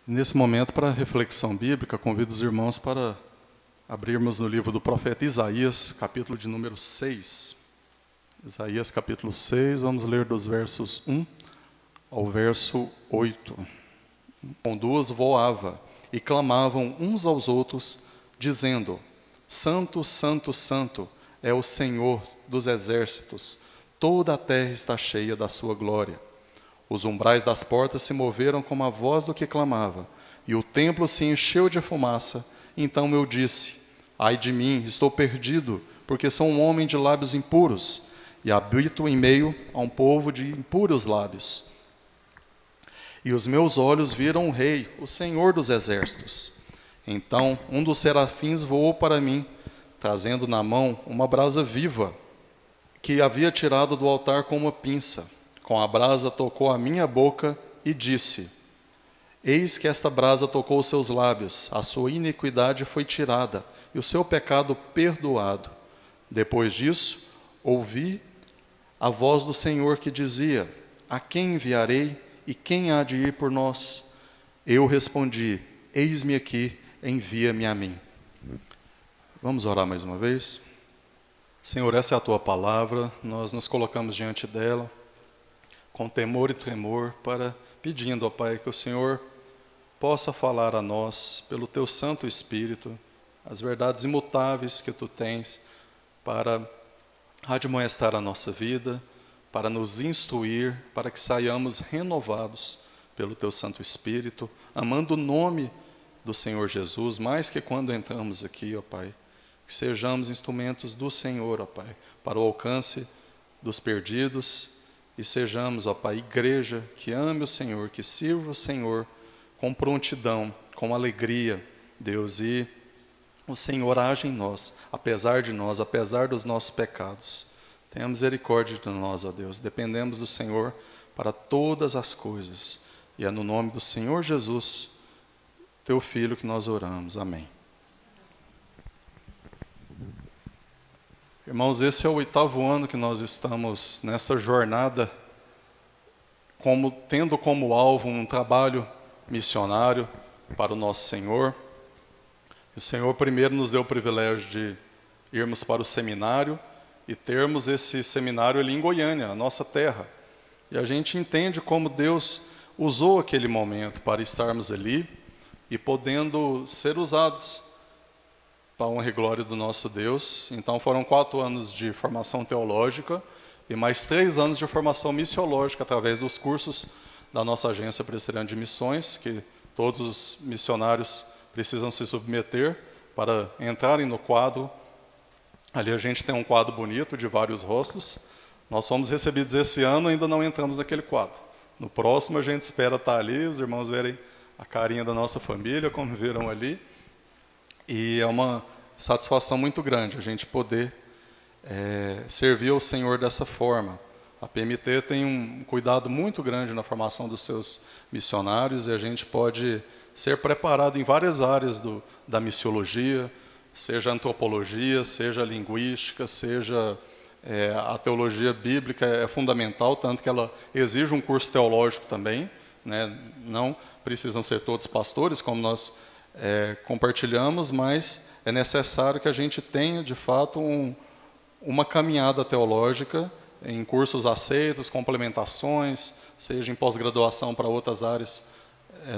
Nesse momento, para a reflexão bíblica, convido os irmãos para abrirmos no livro do profeta Isaías, capítulo de número 6. Isaías, capítulo 6, vamos ler dos versos 1 ao verso 8. Com duas voava e clamavam uns aos outros, dizendo: Santo, Santo, Santo é o Senhor dos exércitos, toda a terra está cheia da sua glória. Os umbrais das portas se moveram como a voz do que clamava, e o templo se encheu de fumaça. Então eu disse: Ai de mim, estou perdido, porque sou um homem de lábios impuros, e habito em meio a um povo de impuros lábios. E os meus olhos viram o Rei, o Senhor dos exércitos. Então um dos serafins voou para mim, trazendo na mão uma brasa viva, que havia tirado do altar com uma pinça. Com a brasa tocou a minha boca e disse: Eis que esta brasa tocou os seus lábios, a sua iniquidade foi tirada, e o seu pecado perdoado. Depois disso, ouvi a voz do Senhor que dizia: A quem enviarei, e quem há de ir por nós? Eu respondi: Eis-me aqui, envia-me a mim. Vamos orar mais uma vez? Senhor, essa é a Tua palavra, nós nos colocamos diante dela, com temor e tremor, pedindo, ó Pai, que o Senhor possa falar a nós, pelo Teu Santo Espírito, as verdades imutáveis que Tu tens, para admoestar a nossa vida, para nos instruir, para que saiamos renovados pelo Teu Santo Espírito, amando o nome do Senhor Jesus, mais que quando entramos aqui, ó Pai, que sejamos instrumentos do Senhor, ó Pai, para o alcance dos perdidos, e sejamos, ó Pai, igreja que ame o Senhor, que sirva o Senhor com prontidão, com alegria, Deus, e o Senhor age em nós, apesar dos nossos pecados. Tenha misericórdia de nós, ó Deus, dependemos do Senhor para todas as coisas, e é no nome do Senhor Jesus, Teu Filho, que nós oramos. Amém. Irmãos, esse é o 8º ano que nós estamos nessa jornada, tendo como alvo um trabalho missionário para o nosso Senhor. O Senhor primeiro nos deu o privilégio de irmos para o seminário e termos esse seminário ali em Goiânia, a nossa terra. E a gente entende como Deus usou aquele momento para estarmos ali e podendo ser usados para a honra e glória do nosso Deus. Então foram 4 anos de formação teológica e mais 3 anos de formação missiológica através dos cursos da nossa agência presbiteriana de missões, que todos os missionários precisam se submeter para entrarem no quadro. Ali a gente tem um quadro bonito de vários rostos. Nós fomos recebidos esse ano, ainda não entramos naquele quadro. No próximo a gente espera estar ali, os irmãos verem a carinha da nossa família, como viram ali. E é uma satisfação muito grande a gente poder servir ao Senhor dessa forma. A PMT tem um cuidado muito grande na formação dos seus missionários e a gente pode ser preparado em várias áreas da missiologia, seja antropologia, seja linguística, seja a teologia bíblica é fundamental, tanto que ela exige um curso teológico também, né? Não precisam ser todos pastores, como nós compartilhamos, mas é necessário que a gente tenha, de fato, uma caminhada teológica em cursos aceitos, complementações, seja em pós-graduação para outras áreas,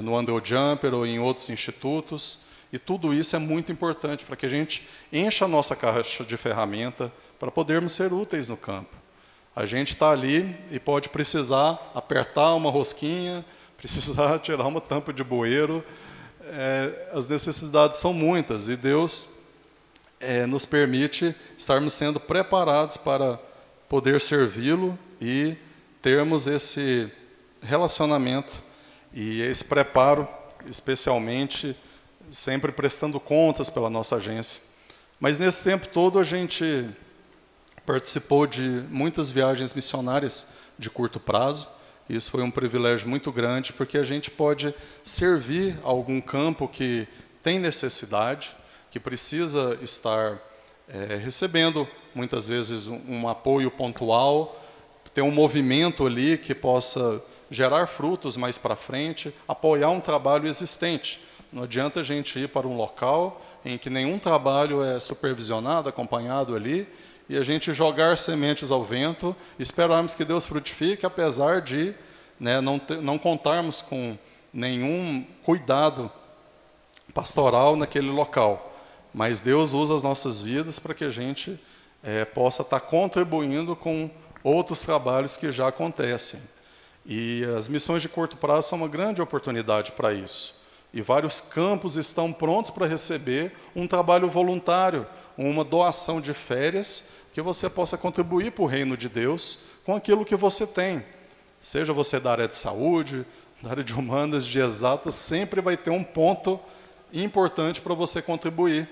no Underjumper ou em outros institutos, e tudo isso é muito importante para que a gente encha a nossa caixa de ferramenta para podermos ser úteis no campo. A gente está ali e pode precisar apertar uma rosquinha, precisar tirar uma tampa de bueiro. As necessidades são muitas e Deus nos permite estarmos sendo preparados para poder servi-lo e termos esse relacionamento e esse preparo, especialmente sempre prestando contas pela nossa agência. Mas nesse tempo todo a gente participou de muitas viagens missionárias de curto prazo. Isso foi um privilégio muito grande, porque a gente pode servir a algum campo que tem necessidade, que precisa estar recebendo, muitas vezes, um apoio pontual, ter um movimento ali que possa gerar frutos mais para frente, apoiar um trabalho existente. Não adianta a gente ir para um local em que nenhum trabalho é supervisionado, acompanhado ali, e a gente jogar sementes ao vento, esperarmos que Deus frutifique, apesar de, né, não contarmos com nenhum cuidado pastoral naquele local. Mas Deus usa as nossas vidas para que a gente possa estar contribuindo com outros trabalhos que já acontecem. E as missões de curto prazo são uma grande oportunidade para isso. E vários campos estão prontos para receber um trabalho voluntário, uma doação de férias, que você possa contribuir para o reino de Deus com aquilo que você tem. Seja você da área de saúde, da área de humanas, de exatas, sempre vai ter um ponto importante para você contribuir.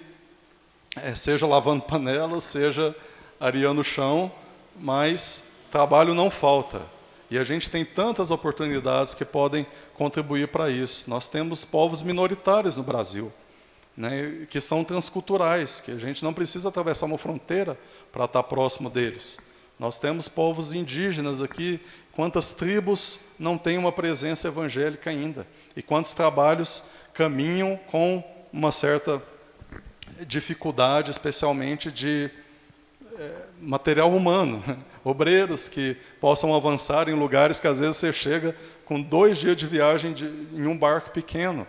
Seja lavando panelas, seja areando o chão, mas trabalho não falta. E a gente tem tantas oportunidades que podem contribuir para isso. Nós temos povos minoritários no Brasil, né, que são transculturais, que a gente não precisa atravessar uma fronteira para estar próximo deles. Nós temos povos indígenas aqui, quantas tribos não têm uma presença evangélica ainda, e quantos trabalhos caminham com uma certa dificuldade, especialmente de material humano, obreiros que possam avançar em lugares que às vezes você chega com 2 dias de viagem em um barco pequeno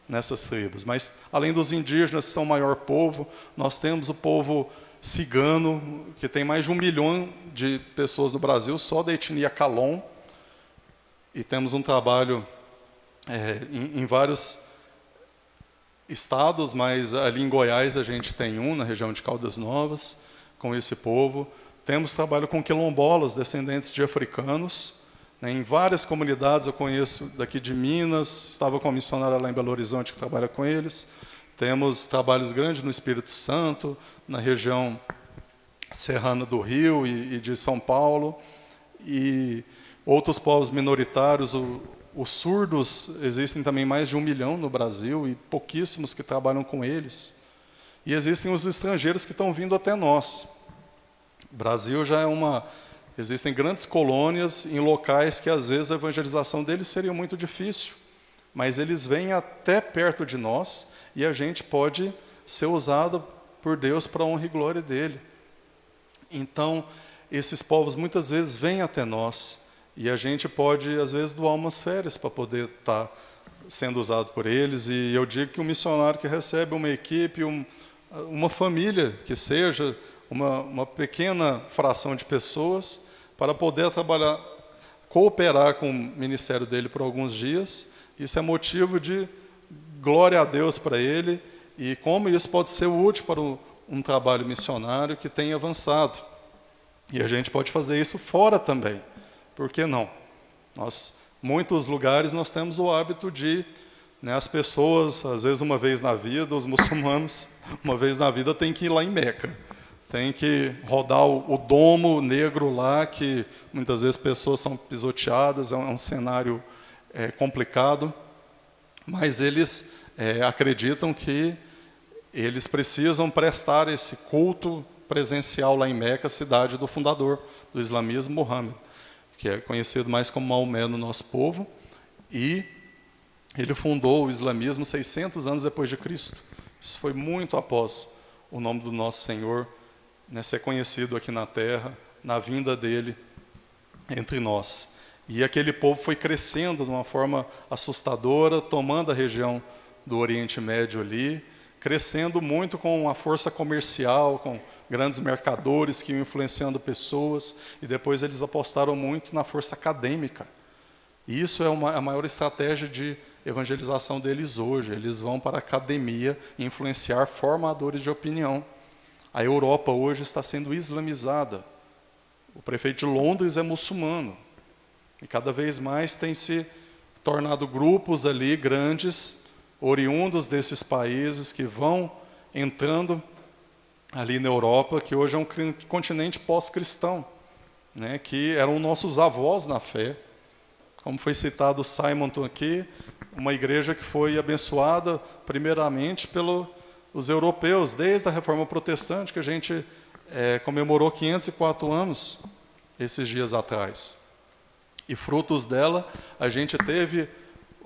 nessas tribos. Mas além dos indígenas, que são o maior povo, nós temos o povo cigano, que tem mais de 1 milhão de pessoas no Brasil, só da etnia Calon, e temos um trabalho em vários estados, mas ali em Goiás a gente tem na região de Caldas Novas, com esse povo. Temos trabalho com quilombolas, descendentes de africanos, né, em várias comunidades. Eu conheço daqui de Minas, estava com uma missionária lá em Belo Horizonte que trabalha com eles. Temos trabalhos grandes no Espírito Santo, na região serrana do Rio e de São Paulo, e outros povos minoritários. Os surdos, existem também mais de 1 milhão no Brasil, e pouquíssimos que trabalham com eles. E existem os estrangeiros que estão vindo até nós. O Brasil já existem grandes colônias em locais que às vezes a evangelização deles seria muito difícil, mas eles vêm até perto de nós e a gente pode ser usado por Deus para a honra e glória dele. Então, esses povos muitas vezes vêm até nós e a gente pode, às vezes, doar umas férias para poder estar sendo usado por eles. E eu digo que um missionário que recebe uma equipe, uma família, que seja uma pequena fração de pessoas, para poder trabalhar, cooperar com o ministério dele por alguns dias, isso é motivo de glória a Deus para ele, e como isso pode ser útil para um trabalho missionário que tem avançado. E a gente pode fazer isso fora também, por que não? Muitos lugares nós temos o hábito de, né, as pessoas, às vezes uma vez na vida, os muçulmanos, uma vez na vida tem que ir lá em Meca, tem que rodar o domo negro lá, que muitas vezes pessoas são pisoteadas, é um cenário complicado, mas eles acreditam que eles precisam prestar esse culto presencial lá em Meca, cidade do fundador do islamismo, Muhammad, que é conhecido mais como Maomé no nosso povo, e ele fundou o islamismo 600 anos depois de Cristo. Isso foi muito após o nome do nosso Senhor, né, ser conhecido aqui na terra, na vinda dele entre nós. E aquele povo foi crescendo de uma forma assustadora, tomando a região do Oriente Médio ali, crescendo muito com a força comercial, com grandes mercadores que iam influenciando pessoas, e depois eles apostaram muito na força acadêmica. E isso é a maior estratégia de evangelização deles hoje. Eles vão para a academia influenciar formadores de opinião. A Europa hoje está sendo islamizada. O prefeito de Londres é muçulmano. E cada vez mais tem se tornado grupos ali grandes, oriundos desses países, que vão entrando ali na Europa, que hoje é um continente pós-cristão, né, que eram nossos avós na fé. Como foi citado Simonton aqui, uma igreja que foi abençoada primeiramente pelos europeus, desde a Reforma Protestante, que a gente comemorou 504 anos, esses dias atrás. E frutos dela, a gente teve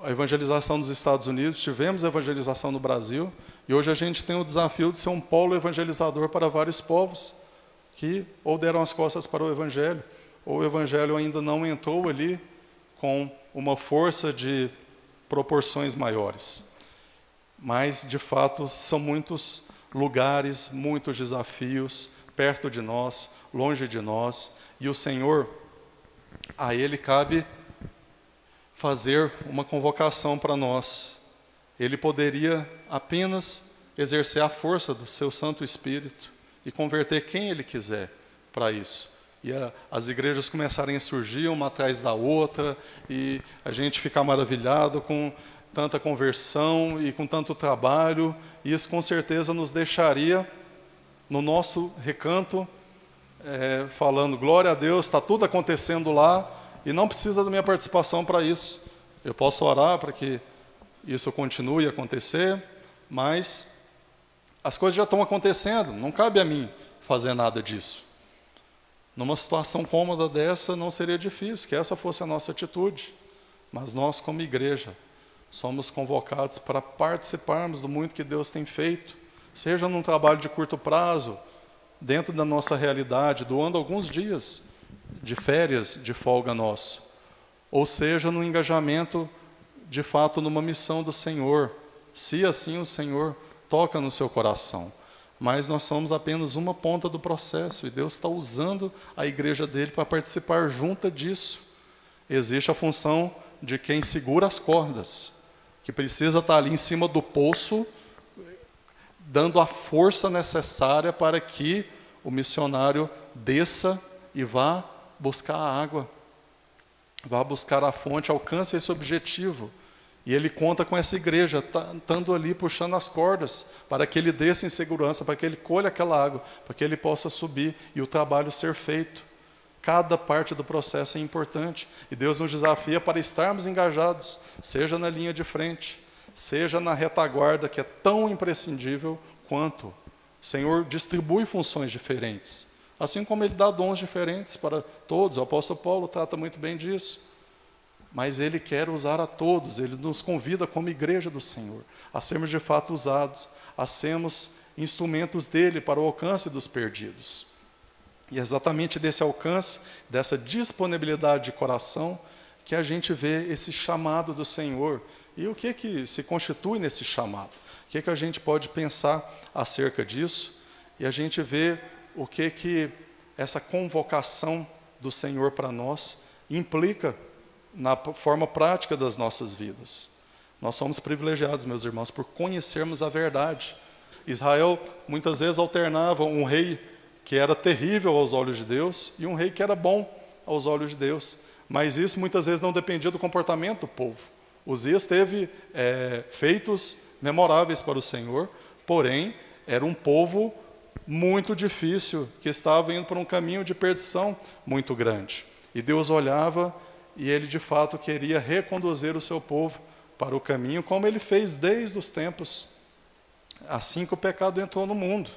a evangelização nos Estados Unidos, tivemos a evangelização no Brasil, e hoje a gente tem o desafio de ser um polo evangelizador para vários povos que ou deram as costas para o Evangelho, ou o Evangelho ainda não entrou ali com uma força de proporções maiores. Mas, de fato, são muitos lugares, muitos desafios, perto de nós, longe de nós, e o Senhor, a Ele cabe fazer uma convocação para nós. Ele poderia apenas exercer a força do seu Santo Espírito e converter quem Ele quiser para isso. E as igrejas começarem a surgir uma atrás da outra, e a gente ficar maravilhado com tanta conversão e com tanto trabalho, e isso com certeza nos deixaria no nosso recanto, falando, glória a Deus, está tudo acontecendo lá, e não precisa da minha participação para isso. Eu posso orar para que isso continue a acontecer, mas as coisas já estão acontecendo, não cabe a mim fazer nada disso. Numa situação cômoda dessa, não seria difícil que essa fosse a nossa atitude, mas nós, como igreja, somos convocados para participarmos do muito que Deus tem feito, seja num trabalho de curto prazo, dentro da nossa realidade, doando alguns dias de férias, de folga nosso, ou seja, no engajamento, de fato, numa missão do Senhor, se assim o Senhor toca no seu coração. Mas nós somos apenas uma ponta do processo, e Deus está usando a igreja dele para participar junto disso. Existe a função de quem segura as cordas, que precisa estar ali em cima do poço, dando a força necessária para que o missionário desça e vá buscar a água, vá buscar a fonte, alcance esse objetivo. E ele conta com essa igreja, estando ali puxando as cordas, para que ele desça em segurança, para que ele colhe aquela água, para que ele possa subir e o trabalho ser feito. Cada parte do processo é importante, e Deus nos desafia para estarmos engajados, seja na linha de frente, seja na retaguarda, que é tão imprescindível quanto. O Senhor distribui funções diferentes, assim como Ele dá dons diferentes para todos. O apóstolo Paulo trata muito bem disso. Mas Ele quer usar a todos, Ele nos convida como igreja do Senhor, a sermos de fato usados, a sermos instrumentos dEle para o alcance dos perdidos. E é exatamente desse alcance, dessa disponibilidade de coração, que a gente vê esse chamado do Senhor. E o que se constitui nesse chamado? O que a gente pode pensar acerca disso? E a gente vê o que essa convocação do Senhor para nós implica na forma prática das nossas vidas. Nós somos privilegiados, meus irmãos, por conhecermos a verdade. Israel muitas vezes alternava um rei que era terrível aos olhos de Deus e um rei que era bom aos olhos de Deus. Mas isso muitas vezes não dependia do comportamento do povo. Uzias teve feitos memoráveis para o Senhor, porém era um povo muito difícil, que estava indo por um caminho de perdição muito grande. E Deus olhava e Ele de fato queria reconduzir o seu povo para o caminho, como Ele fez desde os tempos, assim que o pecado entrou no mundo.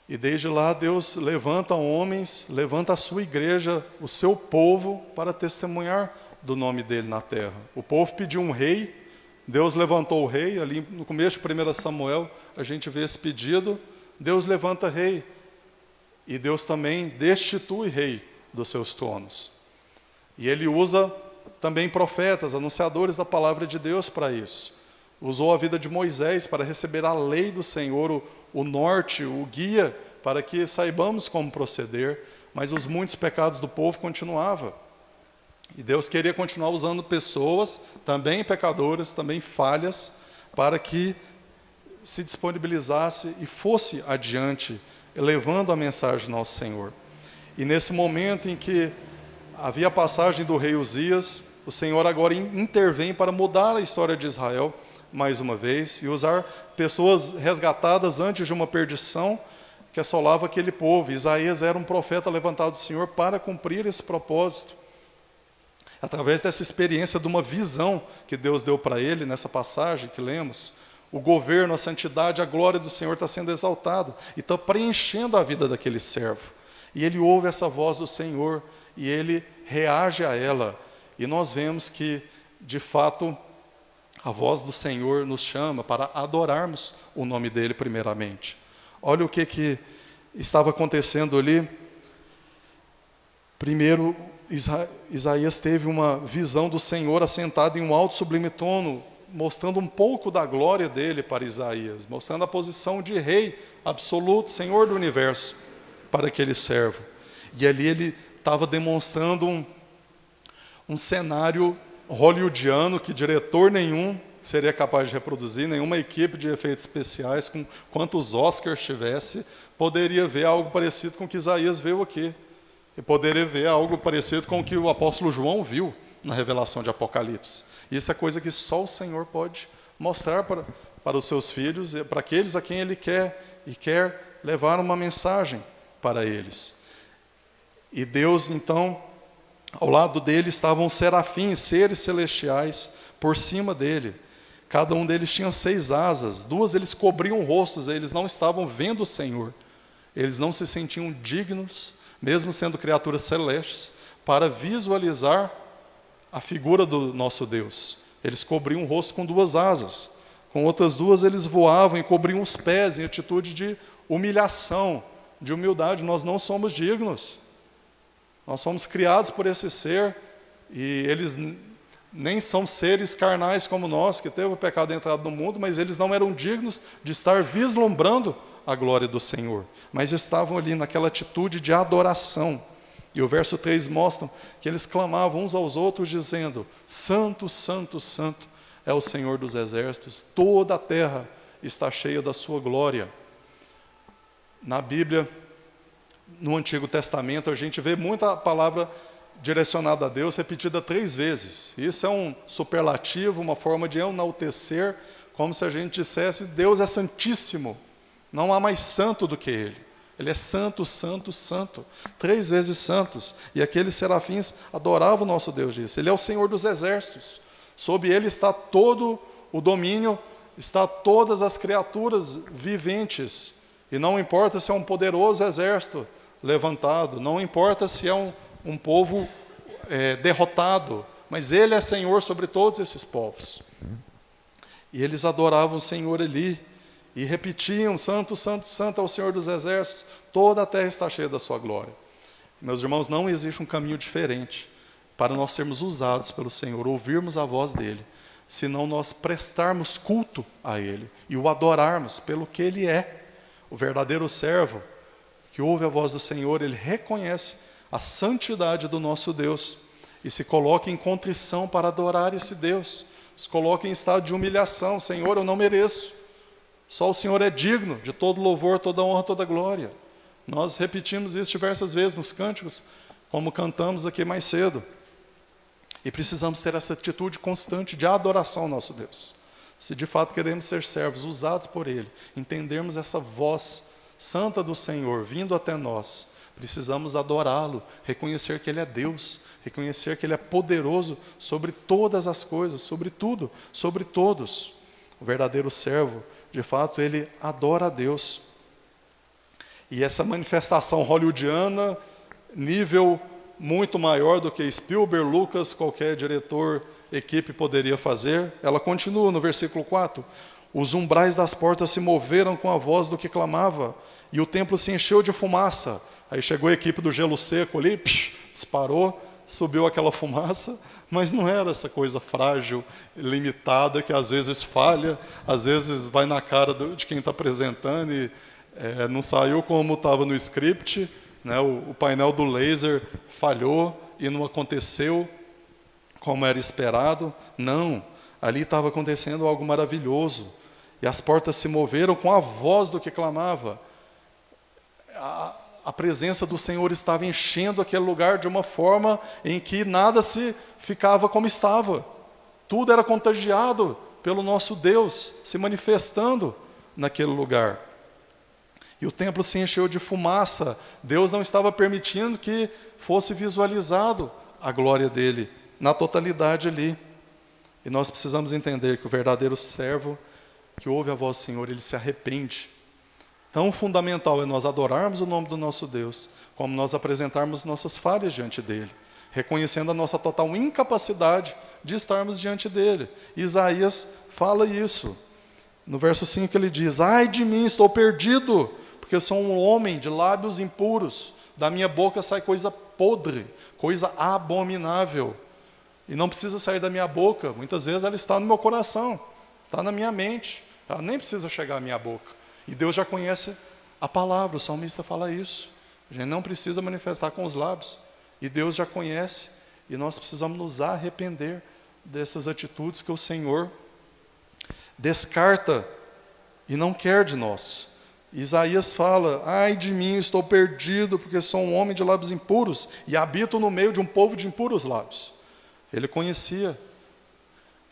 E desde lá Deus levanta homens, levanta a sua igreja, o seu povo, para testemunhar do nome dEle na terra. O povo pediu um rei, Deus levantou o rei, ali no começo de 1 Samuel, a gente vê esse pedido, Deus levanta rei, e Deus também destitui rei dos seus tronos. E Ele usa também profetas, anunciadores da palavra de Deus para isso. Usou a vida de Moisés para receber a lei do Senhor, o norte, o guia, para que saibamos como proceder, mas os muitos pecados do povo continuavam. E Deus queria continuar usando pessoas, também pecadoras, também falhas, para que se disponibilizasse e fosse adiante, levando a mensagem do nosso Senhor. E nesse momento em que havia a passagem do rei Uzias, o Senhor agora intervém para mudar a história de Israel, mais uma vez, e usar pessoas resgatadas antes de uma perdição que assolava aquele povo. Isaías era um profeta levantado do Senhor para cumprir esse propósito. Através dessa experiência de uma visão que Deus deu para ele, nessa passagem que lemos, o governo, a santidade, a glória do Senhor está sendo exaltado, e está preenchendo a vida daquele servo. E ele ouve essa voz do Senhor, e ele reage a ela. E nós vemos que, de fato, a voz do Senhor nos chama para adorarmos o nome dele primeiramente. Olha o que estava acontecendo ali. Primeiro, Isaías teve uma visão do Senhor assentado em um alto sublime trono, mostrando um pouco da glória dele para Isaías, mostrando a posição de rei absoluto, Senhor do universo, para aquele servo. E ali ele estava demonstrando um cenário hollywoodiano que diretor nenhum seria capaz de reproduzir, nenhuma equipe de efeitos especiais, com quantos Oscars tivesse, poderia ver algo parecido com o que Isaías viu aqui. E poderia ver algo parecido com o que o apóstolo João viu na revelação de Apocalipse. Isso é coisa que só o Senhor pode mostrar para os seus filhos, e para aqueles a quem Ele quer levar uma mensagem para eles. E Deus, então, ao lado dele estavam serafins, seres celestiais, por cima dele. Cada um deles tinha 6 asas, 2 eles cobriam rostos, eles não estavam vendo o Senhor. Eles não se sentiam dignos, mesmo sendo criaturas celestes, para visualizar a figura do nosso Deus. Eles cobriam o rosto com 2 asas. Com outras 2 eles voavam e cobriam os pés em atitude de humilhação, de humildade. Nós não somos dignos. Nós somos criados por esse ser, e eles nem são seres carnais como nós, que teve o pecado entrado no mundo, mas eles não eram dignos de estar vislumbrando a glória do Senhor, mas estavam ali naquela atitude de adoração. E o verso 3 mostra que eles clamavam uns aos outros, dizendo: Santo, Santo, Santo é o Senhor dos exércitos, toda a terra está cheia da sua glória. Na Bíblia, no Antigo Testamento, a gente vê muita palavra direcionada a Deus, repetida 3 vezes. Isso é um superlativo, uma forma de enaltecer, como se a gente dissesse: Deus é santíssimo, não há mais santo do que Ele. Ele é santo, santo, santo, 3 vezes santos. E aqueles serafins adoravam o nosso Deus disso. Ele é o Senhor dos exércitos. Sob Ele está todo o domínio, está todas as criaturas viventes. E não importa se é um poderoso exército levantado, não importa se é um povo derrotado, mas Ele é Senhor sobre todos esses povos. E eles adoravam o Senhor ali, e repetiam: Santo, Santo, Santo é o Senhor dos exércitos, toda a terra está cheia da sua glória. Meus irmãos, não existe um caminho diferente para nós sermos usados pelo Senhor, ouvirmos a voz dEle, senão nós prestarmos culto a Ele, e o adorarmos pelo que Ele é. O verdadeiro servo, que ouve a voz do Senhor, ele reconhece a santidade do nosso Deus, e se coloca em contrição para adorar esse Deus, se coloca em estado de humilhação: Senhor, eu não mereço, só o Senhor é digno de todo louvor, toda honra, toda glória. Nós repetimos isso diversas vezes nos cânticos, como cantamos aqui mais cedo. E precisamos ter essa atitude constante de adoração ao nosso Deus. Se de fato queremos ser servos, usados por Ele, entendermos essa voz santa do Senhor vindo até nós, precisamos adorá-lo, reconhecer que Ele é Deus, reconhecer que Ele é poderoso sobre todas as coisas, sobre tudo, sobre todos. O verdadeiro servo, de fato, ele adora a Deus. E essa manifestação hollywoodiana, nível muito maior do que Spielberg, Lucas, qualquer diretor, equipe poderia fazer, ela continua no versículo 4. Os umbrais das portas se moveram com a voz do que clamava, e o templo se encheu de fumaça. Aí chegou a equipe do gelo seco ali, disparou, subiu aquela fumaça, mas não era essa coisa frágil, limitada, que às vezes falha, às vezes vai na cara de quem está apresentando e não saiu como estava no script, né? O painel do laser falhou e não aconteceu como era esperado. Não, ali estava acontecendo algo maravilhoso, e as portas se moveram com a voz do que clamava. A presença do Senhor estava enchendo aquele lugar de uma forma em que nada se ficava como estava. Tudo era contagiado pelo nosso Deus, se manifestando naquele lugar. E o templo se encheu de fumaça. Deus não estava permitindo que fosse visualizado a glória dele na totalidade ali. E nós precisamos entender que o verdadeiro servo que ouve a voz do Senhor, ele se arrepende. Tão fundamental é nós adorarmos o nome do nosso Deus, como nós apresentarmos nossas falhas diante dele. reconhecendo a nossa total incapacidade de estarmos diante dele. Isaías fala isso. No verso 5 ele diz: ai de mim, estou perdido, porque sou um homem de lábios impuros, da minha boca sai coisa podre, coisa abominável. E não precisa sair da minha boca, muitas vezes ela está no meu coração, está na minha mente, ela nem precisa chegar à minha boca. E Deus já conhece a palavra, o salmista fala isso. A gente não precisa manifestar com os lábios, e Deus já conhece, e nós precisamos nos arrepender dessas atitudes que o Senhor descarta e não quer de nós. Isaías fala: ai de mim, estou perdido, porque sou um homem de lábios impuros e habito no meio de um povo de impuros lábios. Ele conhecia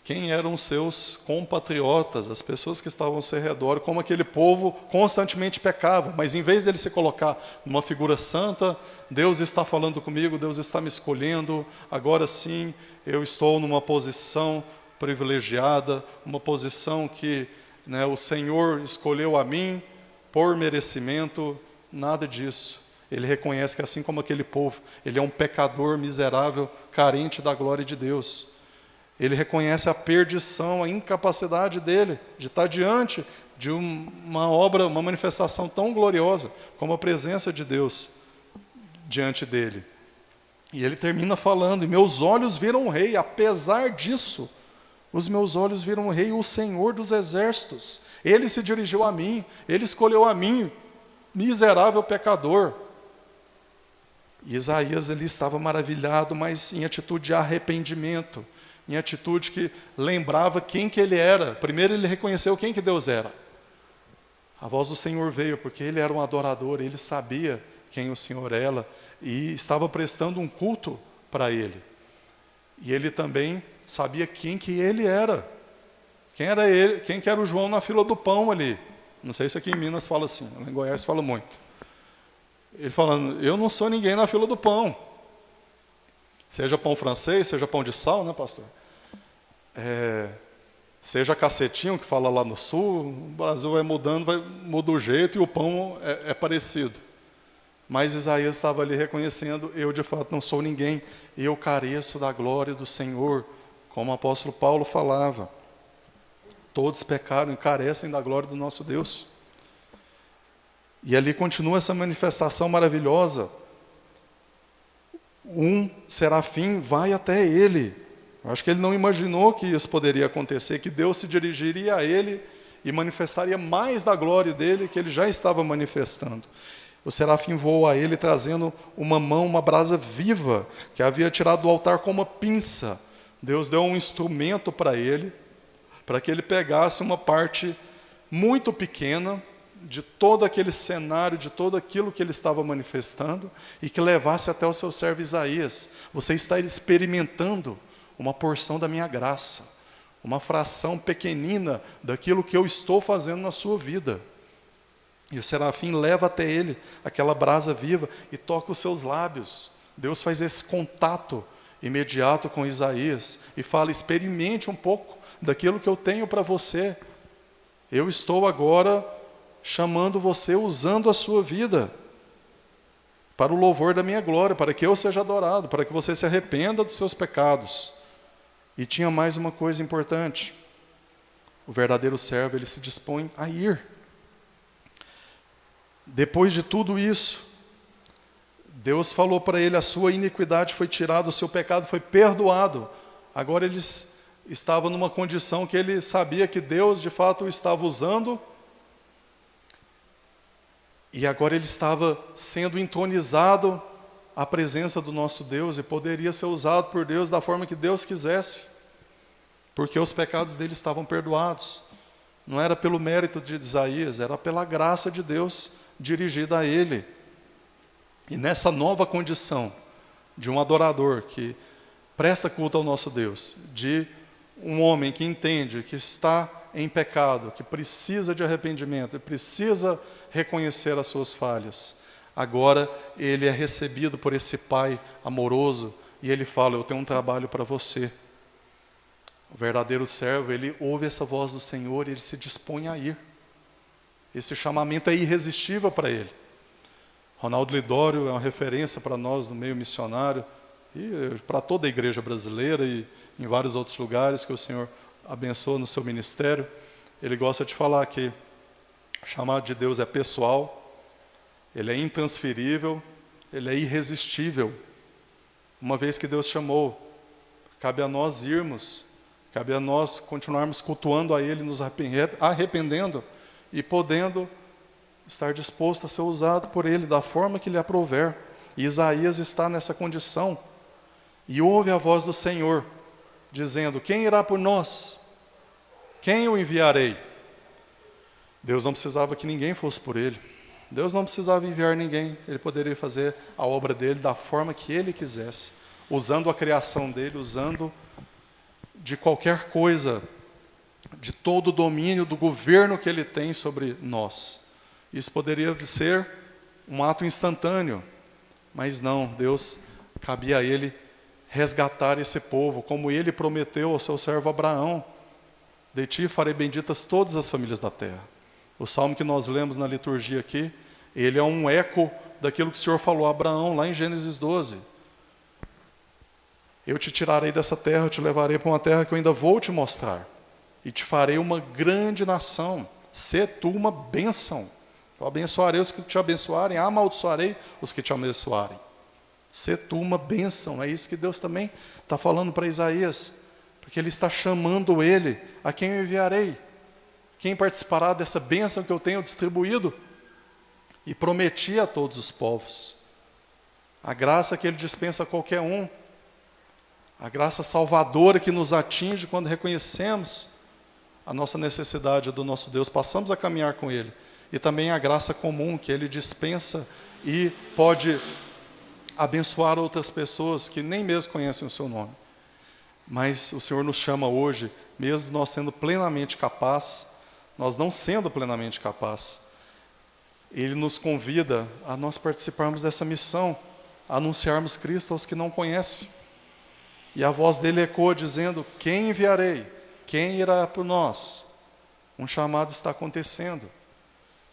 quem eram os seus compatriotas, as pessoas que estavam ao seu redor, como aquele povo constantemente pecava, mas em vez dele se colocar numa figura santa, Deus está falando comigo, Deus está me escolhendo, agora sim eu estou numa posição privilegiada, uma posição que, né, o Senhor escolheu a mim por merecimento, nada disso. Ele reconhece que assim como aquele povo, ele é um pecador miserável, carente da glória de Deus. Ele reconhece a perdição, a incapacidade dele de estar diante de uma obra, uma manifestação tão gloriosa como a presença de Deus diante dele. E ele termina falando: e meus olhos viram o rei, apesar disso, os meus olhos viram o rei, o Senhor dos exércitos. Ele se dirigiu a mim, ele escolheu a mim, miserável pecador. E Isaías ali estava maravilhado, mas em atitude de arrependimento, em atitude que lembrava quem que ele era. Primeiro ele reconheceu quem que Deus era. A voz do Senhor veio, porque ele era um adorador, ele sabia quem o Senhor era, e estava prestando um culto para ele. E ele também sabia quem que ele era. Quem era ele? Quem que era o João na fila do pão ali? Não sei se aqui em Minas fala assim, em Goiás fala muito. Ele falando: eu não sou ninguém na fila do pão. Seja pão francês, seja pão de sal, né, pastor? Seja cacetinho, que fala lá no sul, o Brasil vai mudando, muda o jeito e o pão é parecido. Mas Isaías estava ali reconhecendo: eu de fato não sou ninguém, eu careço da glória do Senhor, como o apóstolo Paulo falava. Todos pecaram e carecem da glória do nosso Deus. E ali continua essa manifestação maravilhosa. Um serafim vai até ele. Eu acho que ele não imaginou que isso poderia acontecer, que Deus se dirigiria a ele e manifestaria mais da glória dele que ele já estava manifestando. O serafim voou a ele trazendo uma mão, uma brasa viva, que havia tirado do altar com uma pinça. Deus deu um instrumento para ele, para que ele pegasse uma parte muito pequena de todo aquele cenário, de todo aquilo que ele estava manifestando, e que levasse até o seu servo Isaías. Você está experimentando uma porção da minha graça, uma fração pequenina daquilo que eu estou fazendo na sua vida. E o serafim leva até ele aquela brasa viva e toca os seus lábios. Deus faz esse contato imediato com Isaías e fala: experimente um pouco daquilo que eu tenho para você. Eu estou agora chamando você, usando a sua vida para o louvor da minha glória, para que eu seja adorado, para que você se arrependa dos seus pecados. E tinha mais uma coisa importante: o verdadeiro servo, ele se dispõe a ir. Depois de tudo isso, Deus falou para ele: a sua iniquidade foi tirada, o seu pecado foi perdoado. Agora ele estava numa condição que ele sabia que Deus de fato o estava usando, e agora ele estava sendo entronizado à presença do nosso Deus, e poderia ser usado por Deus da forma que Deus quisesse, porque os pecados dele estavam perdoados. Não era pelo mérito de Isaías, era pela graça de Deus dirigida a ele. E nessa nova condição de um adorador que presta culto ao nosso Deus, de um homem que entende que está em pecado, que precisa de arrependimento, precisa reconhecer as suas falhas, agora ele é recebido por esse Pai amoroso, e ele fala: eu tenho um trabalho para você. O verdadeiro servo, ele ouve essa voz do Senhor e ele se dispõe a ir. Esse chamamento é irresistível para ele. Ronaldo Lidório é uma referência para nós no meio missionário. e para toda a igreja brasileira e em vários outros lugares que o Senhor abençoa no seu ministério, ele gosta de falar que o chamado de Deus é pessoal, ele é intransferível, ele é irresistível. Uma vez que Deus chamou, cabe a nós irmos, cabe a nós continuarmos cultuando a Ele, nos arrependendo e podendo estar disposto a ser usado por Ele da forma que lhe aprouver. E Isaías está nessa condição. E ouve a voz do Senhor, dizendo: quem irá por nós? Quem o enviarei? Deus não precisava que ninguém fosse por Ele. Deus não precisava enviar ninguém. Ele poderia fazer a obra dele da forma que Ele quisesse, usando a criação dele, usando de qualquer coisa, de todo o domínio do governo que Ele tem sobre nós. Isso poderia ser um ato instantâneo, mas não, Deus, cabia a Ele resgatar esse povo, como Ele prometeu ao seu servo Abraão: de ti farei benditas todas as famílias da terra. O salmo que nós lemos na liturgia aqui, ele é um eco daquilo que o Senhor falou a Abraão, lá em Gênesis 12. Eu te tirarei dessa terra, eu te levarei para uma terra que eu ainda vou te mostrar, e te farei uma grande nação, sê tu uma bênção. Eu abençoarei os que te abençoarem, amaldiçoarei os que te abençoarem. Sê tu uma bênção. É isso que Deus também está falando para Isaías, porque Ele está chamando ele: a quem eu enviarei? Quem participará dessa bênção que eu tenho distribuído? E prometi a todos os povos. A graça que Ele dispensa a qualquer um, a graça salvadora que nos atinge quando reconhecemos a nossa necessidade do nosso Deus, passamos a caminhar com Ele. E também a graça comum que Ele dispensa e pode abençoar outras pessoas que nem mesmo conhecem o seu nome. Mas o Senhor nos chama hoje, mesmo nós sendo plenamente capazes, nós não sendo plenamente capazes, Ele nos convida a nós participarmos dessa missão, a anunciarmos Cristo aos que não conhecem. E a voz dele ecoa dizendo: quem enviarei? Quem irá por nós? Um chamado está acontecendo.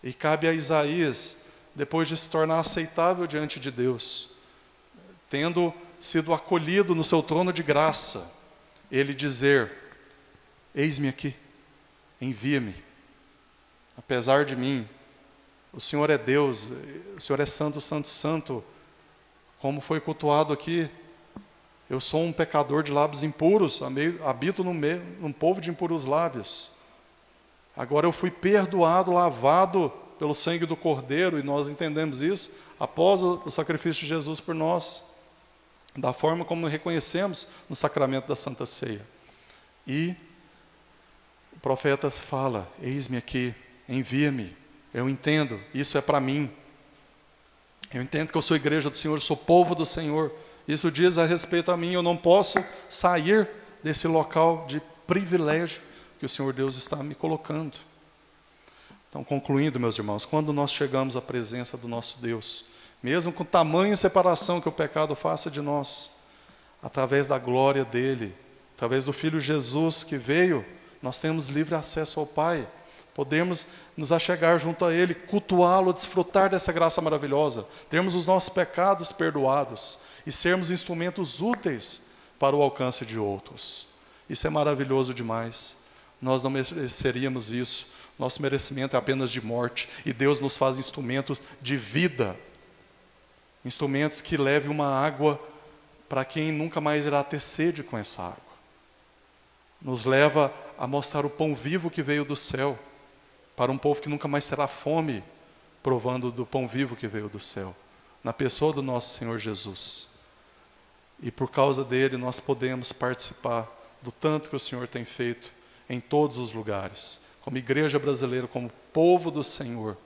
E cabe a Isaías, depois de se tornar aceitável diante de Deus, tendo sido acolhido no seu trono de graça, ele dizer: eis-me aqui, envia-me. Apesar de mim, o Senhor é Deus, o Senhor é santo, santo, santo, como foi cultuado aqui. Eu sou um pecador de lábios impuros, habito num povo de impuros lábios. Agora eu fui perdoado, lavado pelo sangue do Cordeiro, e nós entendemos isso após o sacrifício de Jesus por nós, da forma como reconhecemos no sacramento da Santa Ceia. E o profeta fala: eis-me aqui, envia-me. Eu entendo, isso é para mim. Eu entendo que eu sou igreja do Senhor, eu sou povo do Senhor. Isso diz a respeito a mim. Eu não posso sair desse local de privilégio que o Senhor Deus está me colocando. Então, concluindo, meus irmãos, quando nós chegamos à presença do nosso Deus, mesmo com tamanha separação que o pecado faça de nós, através da glória dele, através do Filho Jesus que veio, nós temos livre acesso ao Pai. Podemos nos achegar junto a Ele, cultuá-lo, desfrutar dessa graça maravilhosa, termos os nossos pecados perdoados e sermos instrumentos úteis para o alcance de outros. Isso é maravilhoso demais. Nós não mereceríamos isso. Nosso merecimento é apenas de morte, e Deus nos faz instrumentos de vida, instrumentos que levem uma água para quem nunca mais irá ter sede com essa água. Nos leva a mostrar o pão vivo que veio do céu, para um povo que nunca mais terá fome, provando do pão vivo que veio do céu, na pessoa do nosso Senhor Jesus. E por causa dele nós podemos participar do tanto que o Senhor tem feito em todos os lugares. Como igreja brasileira, como povo do Senhor,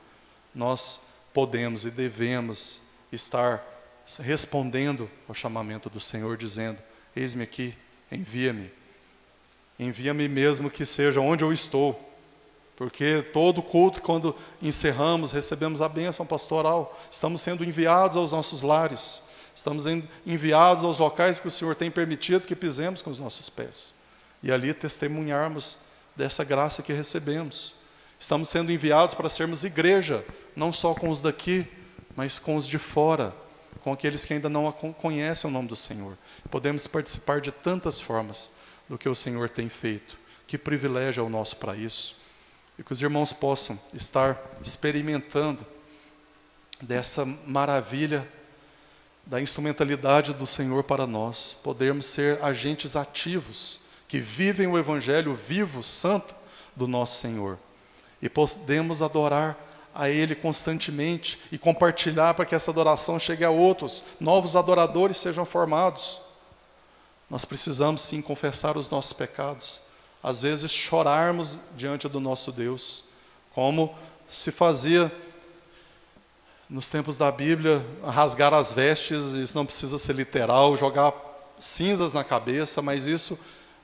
nós podemos e devemos estar respondendo ao chamamento do Senhor, dizendo: eis-me aqui, envia-me. Envia-me mesmo que seja onde eu estou. Porque todo culto, quando encerramos, recebemos a bênção pastoral. Estamos sendo enviados aos nossos lares. Estamos enviados aos locais que o Senhor tem permitido que pisemos com os nossos pés. E ali testemunharmos dessa graça que recebemos. Estamos sendo enviados para sermos igreja, não só com os daqui, mas com os de fora. com aqueles que ainda não conhecem o nome do Senhor. Podemos participar de tantas formas do que o Senhor tem feito. Que privilégio é o nosso para isso. E que os irmãos possam estar experimentando dessa maravilha da instrumentalidade do Senhor para nós. Podermos ser agentes ativos, que vivem o Evangelho vivo, santo do nosso Senhor. E podemos adorar a Ele constantemente e compartilhar para que essa adoração chegue a outros, novos adoradores sejam formados. Nós precisamos sim confessar os nossos pecados, às vezes chorarmos diante do nosso Deus, como se fazia nos tempos da Bíblia, rasgar as vestes. Isso não precisa ser literal, jogar cinzas na cabeça, mas isso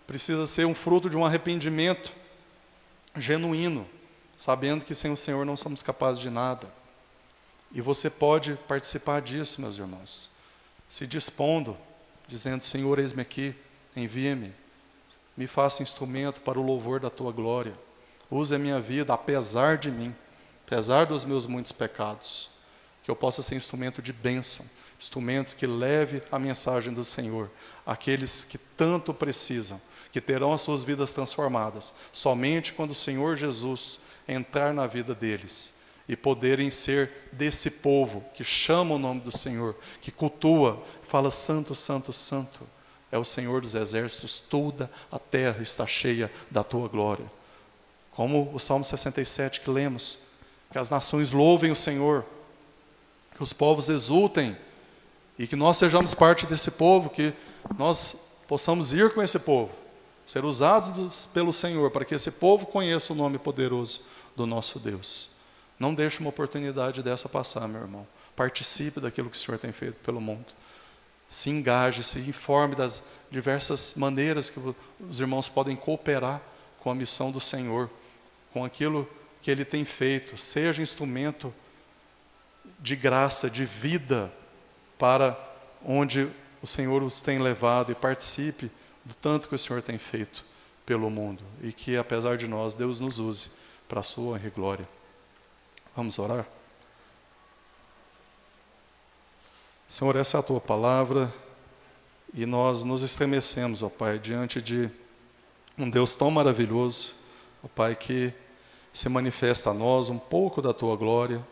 precisa ser um fruto de um arrependimento genuíno, sabendo que sem o Senhor não somos capazes de nada. E você pode participar disso, meus irmãos, se dispondo, dizendo: Senhor, eis-me aqui, envia-me, me faça instrumento para o louvor da Tua glória. Use a minha vida, apesar de mim, apesar dos meus muitos pecados, que eu possa ser instrumento de bênção, instrumentos que leve a mensagem do Senhor àqueles que tanto precisam, que terão as suas vidas transformadas, somente quando o Senhor Jesus entrar na vida deles e poderem ser desse povo que chama o nome do Senhor, que cultua, fala: santo, santo, santo é o Senhor dos exércitos, toda a terra está cheia da Tua glória. Como o Salmo 67 que lemos, que as nações louvem o Senhor, que os povos exultem, e que nós sejamos parte desse povo, que nós possamos ir com esse povo, ser usados pelo Senhor, para que esse povo conheça o nome poderoso do nosso Deus. Não deixe uma oportunidade dessa passar, meu irmão. Participe daquilo que o Senhor tem feito pelo mundo. Se engaje, se informe das diversas maneiras que os irmãos podem cooperar com a missão do Senhor, com aquilo que Ele tem feito. Seja instrumento de graça, de vida, para onde o Senhor os tem levado, e participe do tanto que o Senhor tem feito pelo mundo. E que, apesar de nós, Deus nos use para a sua honra e glória. Vamos orar? Senhor, essa é a Tua palavra, e nós nos estremecemos, ó Pai, diante de um Deus tão maravilhoso, ó Pai, que se manifesta a nós um pouco da Tua glória,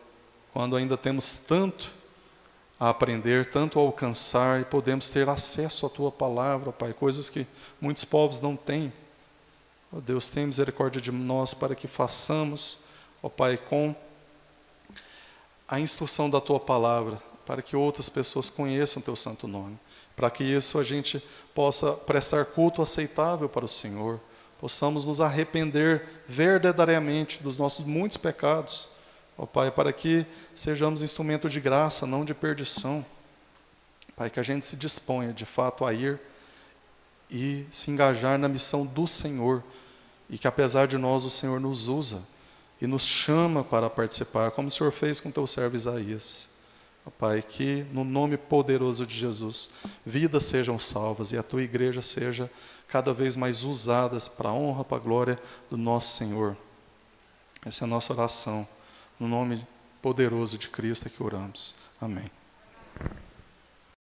quando ainda temos tanto a aprender, tanto a alcançar, e podemos ter acesso à Tua palavra, ó Pai, coisas que muitos povos não têm. Ó Deus, tenha misericórdia de nós para que façamos, ó Pai, com a instrução da Tua palavra, para que outras pessoas conheçam o Teu santo nome, para que isso a gente possa prestar culto aceitável para o Senhor, possamos nos arrepender verdadeiramente dos nossos muitos pecados, ó Pai, para que sejamos instrumento de graça, não de perdição. Pai, que a gente se disponha de fato a ir e se engajar na missão do Senhor, e que apesar de nós o Senhor nos usa e nos chama para participar, como o Senhor fez com Teu servo Isaías. Ó Pai, que no nome poderoso de Jesus, vidas sejam salvas e a Tua igreja seja cada vez mais usada para a honra, para a glória do nosso Senhor. Essa é a nossa oração. No nome poderoso de Cristo é que oramos. Amém.